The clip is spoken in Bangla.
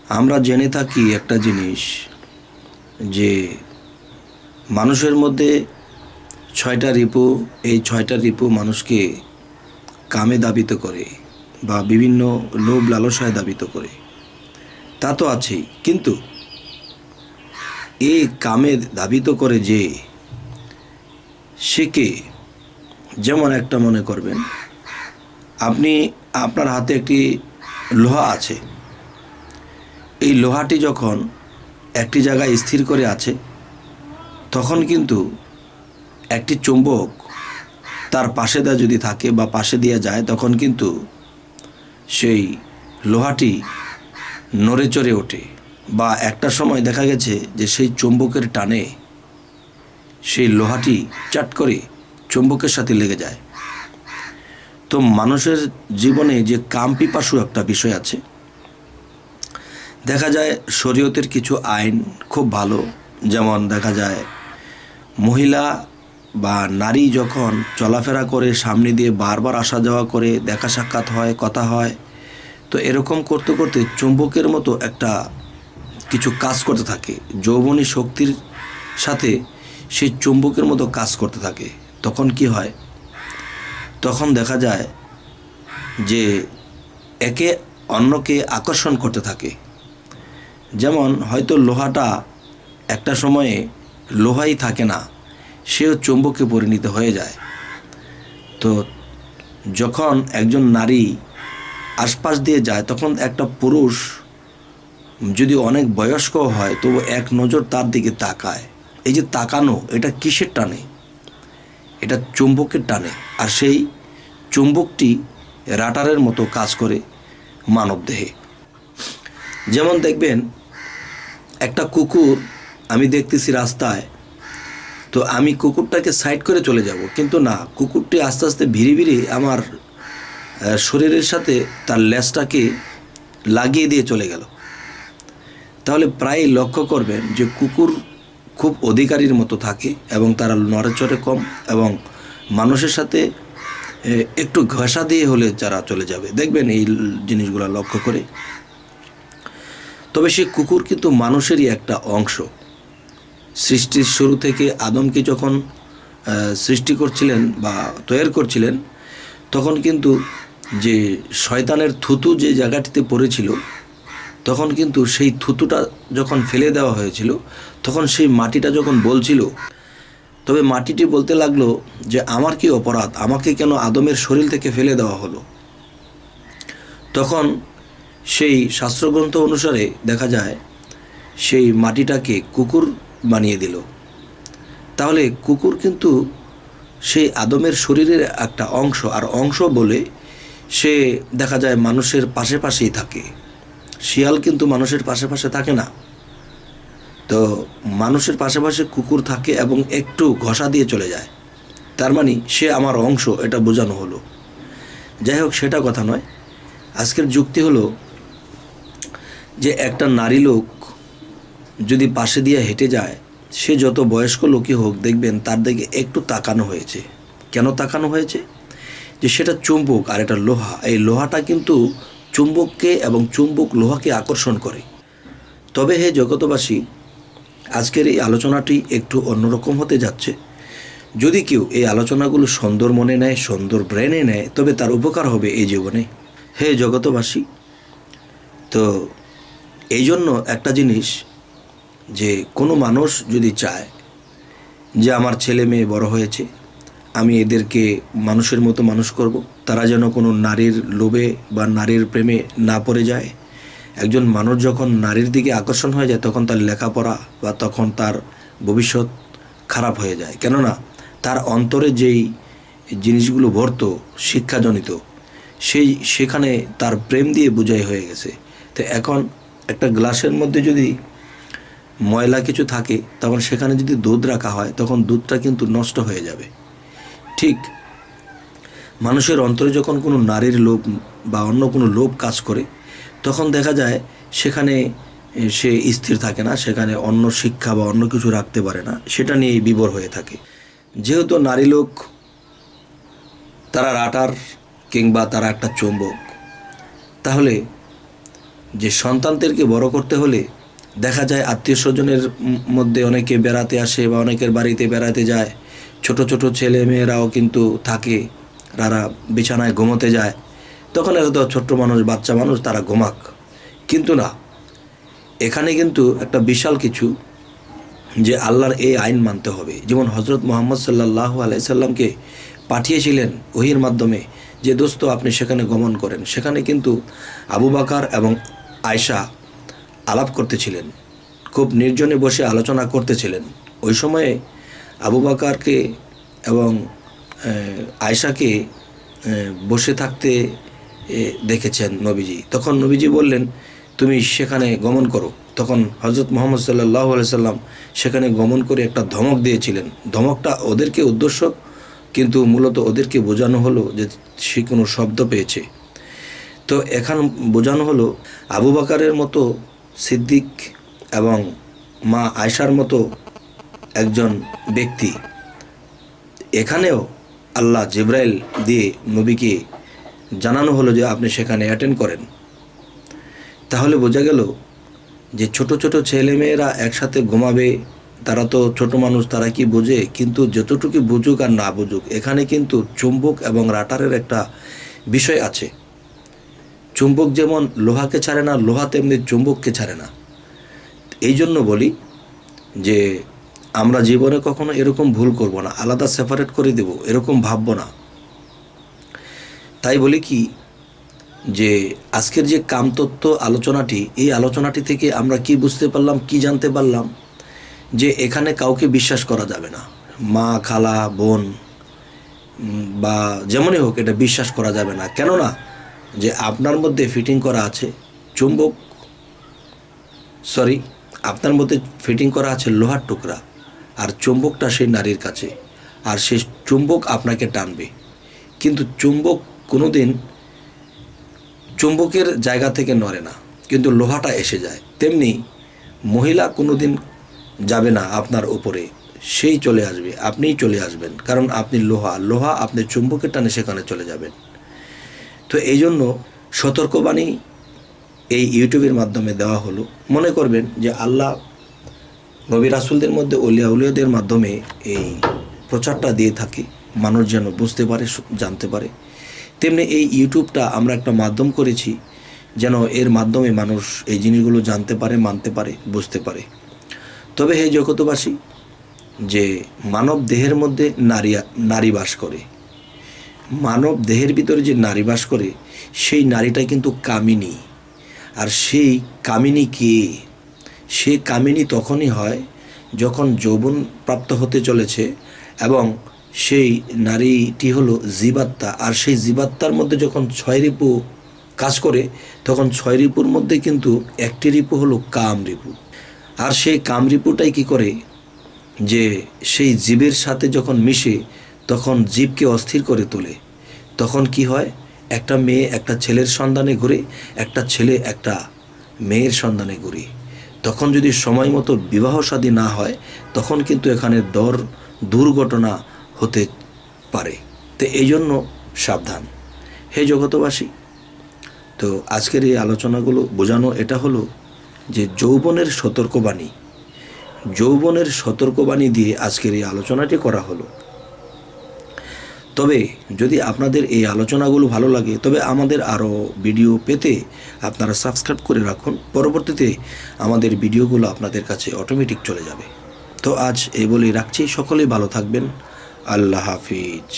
আমরা জেনে থাকি একটা জিনিস যে মানুষের মধ্যে 6টা রিপু, এই 6টা রিপু মানুষকে কামে দাবিত করে বা বিভিন্ন লোভ লালসায় দাবিত করে। তা তো আছেই, কিন্তু এই কামে দাবিত করে যে সে কে? যেমন একটা মনে করবেন, আপনি আপনার হাতে একটি লোহা আছে। এই লোহাটি যখন একটি জায়গায় স্থির করে আছে, তখন কিন্তু একটি চুম্বক তার পাশে দিয়ে যদি থাকে বা পাশে দিয়ে যায়, তখন কিন্তু সেই লোহাটি নড়ে চড়ে ওঠে। বা একটা সময় দেখা গেছে যে সেই চুম্বকের টানে সেই লোহাটি চাট করে চুম্বকের সাথে লেগে যায়। তো মানুষের জীবনে যে কাম পিপাসু একটা বিষয় আছে, দেখা যায় শরীয়তের কিছু আইন খুব ভালো। যেমন দেখা যায় মহিলা বা নারী যখন চলাফেরা করে, সামনে দিয়ে বারবার আসা যাওয়া করে, দেখা সাক্ষাৎ হয়, কথা হয়, তো এরকম করতে করতে চুম্বকের মতো একটা কিছু কাজ করতে থাকে। যৌবনী শক্তির সাথে সেই চুম্বকের মতো কাজ করতে থাকে। তখন কি হয়? তখন দেখা যায় যে একে অন্যকে আকর্ষণ করতে থাকে। যেমন হয়তো লোহাটা একটা সময়ে লোহাই থাকে না, সেও চুম্বকে পরিণত হয়ে যায়। তো যখন একজন নারী আশপাশ দিয়ে যায়, তখন একটা পুরুষ যদি অনেক বয়স্ক হয়, তবু এক নজর তার দিকে তাকায়। এই যে তাকানো, এটা কিসের টানে? এটা চুম্বকের টানে। আর সেই চুম্বকটি রাটারের মতো কাজ করে মানবদেহে। যেমন দেখবেন একটা কুকুর আমি দেখতেছি রাস্তায়, তো আমি কুকুরটাকে সাইড করে চলে যাব, কিন্তু না, কুকুরটি আস্তে আস্তে ভিড়ে ভিড়ে আমার শরীরের সাথে তার লেজটাকে লাগিয়ে দিয়ে চলে গেল। তাহলে প্রায় লক্ষ্য করবেন যে কুকুর খুব অধিকারীর মতো থাকে এবং তারা নড়েচড়ে কম, এবং মানুষের সাথে একটু ঘষা দিয়ে হলে যারা চলে যাবে, দেখবেন এই জিনিসগুলো লক্ষ্য করে। তবে সে কুকুর কিন্তু মানুষেরই একটা অংশ। সৃষ্টির শুরু থেকে আদমকে যখন সৃষ্টি করছিলেন বা তৈরি করছিলেন, তখন কিন্তু যে শয়তানের থুতু যে জায়গাটিতে পড়েছিল, তখন কিন্তু সেই থুতুটা যখন ফেলে দেওয়া হয়েছিল, তখন সেই মাটিটা যখন বলছিল, তবে মাটিটি বলতে লাগলো যে আমার কি অপরাধ, আমাকে কেন আদমের শরীর থেকে ফেলে দেওয়া হলো? তখন সেই শাস্ত্রগ্রন্থ অনুসারে দেখা যায় সেই মাটিটাকে কুকুর বানিয়ে দিল। তাহলে কুকুর কিন্তু সেই আদমের শরীরের একটা অংশ, আর অংশ বলে সে দেখা যায় মানুষের পাশে পাশেই থাকে। শিয়াল কিন্তু মানুষের পাশে পাশে থাকে না। তো মানুষের পাশে পাশে কুকুর থাকে এবং একটু ঘষা দিয়ে চলে যায়, তার মানে সে আমার অংশ, এটা বোঝানো হলো। যাই হোক, সেটা কথা নয়। আজকের যুক্তি হলো যে একটা নারী লোক যদি পাশে দিয়ে হেঁটে যায়, সে যত বয়স্ক লোকই হোক, দেখবেন তার দিকে একটু তাকানো হয়েছে। কেন তাকানো হয়েছে? যে সেটা চুম্বক আর এটা লোহা। এই লোহাটা কিন্তু চুম্বককে এবং চুম্বক লোহাকে আকর্ষণ করে। তবে হে জগতবাসী, আজকের এই আলোচনাটি একটু অন্যরকম হতে যাচ্ছে। যদি কেউ এই আলোচনাগুলো সুন্দর মনে নেয়, সুন্দর ব্রেনে নেয়, তবে তার উপকার হবে এই জীবনে। হে জগতবাসী, তো এই জন্য একটা জিনিস, যে কোনো মানুষ যদি চায় যে আমার ছেলে মেয়ে বড় হয়েছে, আমি এদেরকে মানুষের মতো মানুষ করব, তারা যেন কোনো নারীর লোভে বা নারীর প্রেমে না পড়ে যায়। একজন মানুষ যখন নারীর দিকে আকর্ষণ হয়ে যায়, তখন তার লেখাপড়া বা তখন তার ভবিষ্যৎ খারাপ হয়ে যায়। কেননা তার অন্তরে যেই জিনিসগুলো ভরত শিক্ষাজনিত, সেখানে তার প্রেম দিয়ে বোঝাই হয়ে গেছে। তো এখন একটা গ্লাসের মধ্যে যদি ময়লা কিছু থাকে, তখন সেখানে যদি দুধ রাখা হয়, তখন দুধটা কিন্তু নষ্ট হয়ে যাবে। ঠিক মানুষের অন্তরে যখন কোনো নারীর লোভ বা অন্য কোনো লোভ কাজ করে, তখন দেখা যায় সেখানে সে স্থির থাকে না, সেখানে অন্য শিক্ষা বা অন্য কিছু রাখতে পারে না, সেটা নিয়েই বিভোর হয়ে থাকে। যেহেতু নারী লোক তারা রাটার কিংবা তারা একটা চুম্বক, তাহলে যে সন্তানদেরকে বড় করতে হলে দেখা যায় আত্মীয় স্বজনের মধ্যে অনেকে বেড়াতে আসে বা অনেকের বাড়িতে বেড়াতে যায়, ছোট ছোট ছেলে মেয়েরাও কিন্তু থাকে, তারা বিছানায় ঘুমোতে যায়, তখন এত ছোট্ট মানুষ, বাচ্চা মানুষ, তারা ঘুমাক। কিন্তু না, এখানে কিন্তু একটা বিশাল কিছু, যে আল্লাহর এই আইন মানতে হবে। যেমন হজরত মুহাম্মদ সাল্লাল্লাহু আলাইহি সাল্লামকে পাঠিয়েছিলেন ওহির মাধ্যমে যে দোস্ত আপনি সেখানে গমন করেন। সেখানে কিন্তু আবু বকর এবং আয়েশা আলাপ করতেছিলেন, খুব নির্জনে বসে আলোচনা করতেছিলেন। ওই সময়ে আবু বকরকে এবং আয়েশাকে বসে থাকতে দেখেছেন নবীজি। তখন নবীজি বললেন, তুমি সেখানে গমন করো। তখন হজরত মুহাম্মদ সাল্লাল্লাহু আলাইহি সাল্লাম সেখানে গমন করে একটা ধমক দিয়েছিলেন। ধমকটা ওদেরকে উদ্দেশ্য, কিন্তু মূলত ওদেরকে বোঝানো হলো যে সে কোনো শব্দ পেয়েছে। তো এখন বোঝানো হলো আবু বকরের মতো সিদ্দিক এবং মা আয়েশার মতো একজন ব্যক্তি, এখানেও আল্লাহ জিবরাইল দিয়ে নবীকে জানানো হলো যে আপনি সেখানে অ্যাটেন্ড করেন। তাহলে বোঝা গেল যে ছোট ছোট ছেলেমেয়েরা একসাথে ঘুমাবে, তারা তো ছোট মানুষ, তারা কি বোঝে? কিন্তু যতটুকু বুঝুক আর না বুঝুক, এখানে কিন্তু চুম্বক এবং রাটারের একটা বিষয় আছে। চুম্বক যেমন লোহাকে ছাড়ে না, লোহা তেমনি চুম্বককে ছাড়ে না। এই জন্য বলি যে আমরা জীবনে কখনো এরকম ভুল করব না, আলাদা সেপারেট করে দেব এরকম ভাববো না। তাই বলি কি, যে আজকের যে কামতত্ত্ব আলোচনাটি, এই আলোচনাটি থেকে আমরা কি বুঝতে পারলাম, কি জানতে পারলাম, যে এখানে কাউকে বিশ্বাস করা যাবে না। মা, খালা, বোন বা যেমনই হোক, এটা বিশ্বাস করা যাবে না। কেননা যে আপনার মধ্যে ফিটিং করা আছে চুম্বক, আপনার মধ্যে ফিটিং করা আছে লোহার টুকরা, আর চুম্বকটা সেই নারীর কাছে, আর সেই চুম্বক আপনাকে টানবে। কিন্তু চুম্বক কোনোদিন চুম্বকের জায়গা থেকে নড়ে না, কিন্তু লোহাটা এসে যায়। তেমনি মহিলা কোনোদিন যাবে না আপনার উপরে, সেই চলে আসবে, আপনিই চলে আসবেন, কারণ আপনি লোহা আপনি চুম্বকের টানে সেখানে চলে যাবেন। তো এই জন্য সতর্কবাণী এই ইউটিউবের মাধ্যমে দেওয়া হলো। মনে করবেন যে আল্লাহ নবী রাসূলদের মধ্যে ওলিয়া উলিয়াদের মাধ্যমে এই প্রচারটা দিয়ে থাকে, মানুষ যেন বুঝতে পারে, জানতে পারে। তেমনি এই ইউটিউবটা আমরা একটা মাধ্যম করেছি যেন এর মাধ্যমে মানুষ এই জিনিসগুলো জানতে পারে, মানতে পারে, বুঝতে পারে। তবে হে জগতবাসী, যে মানব দেহের মধ্যে নারী বাস করে, মানব দেহের ভিতরে যে নারী বাস করে, সেই নারীটা কিন্তু কামিনী। আর সেই কামিনী কে? সে কামিনী তখনই হয় যখন যৌবন প্রাপ্ত হতে চলেছে, এবং সেই নারীটি হলো জীবাত্মা। আর সেই জীবাত্মার মধ্যে যখন 6 রিপু কাজ করে, তখন 6 রিপুর মধ্যে কিন্তু একটি রিপু হলো কাম রিপু। আর সেই কাম রিপুটাই কী করে, যে সেই জীবের সাথে যখন মিশে, তখন জীবকে অস্থির করে তোলে। তখন কি হয়, একটা মেয়ে একটা ছেলের সন্ধানে ঘুরে, একটা ছেলে একটা মেয়ের সন্ধানে ঘুরে। তখন যদি সময় মতো বিবাহ শাদী না হয়, তখন কিন্তু এখানে দুর্ঘটনা হতে পারে। তো এই জন্য সাবধান হে জগতবাসী। তো আজকের এই আলোচনাগুলো বোঝানো এটা হলো যে যৌবনের সতর্কবাণী দিয়ে আজকের এই আলোচনাটি করা হলো। তবে যদি আপনাদের এই আলোচনাগুলো ভালো লাগে, তবে আমাদের আরও ভিডিও পেতে আপনারা সাবস্ক্রাইব করে রাখুন। পরবর্তীতে আমাদের ভিডিওগুলো আপনাদের কাছে অটোমেটিক চলে যাবে। তো আজ এই বলেই রাখছি, সকলেই ভালো থাকবেন। আল্লাহ হাফিজ।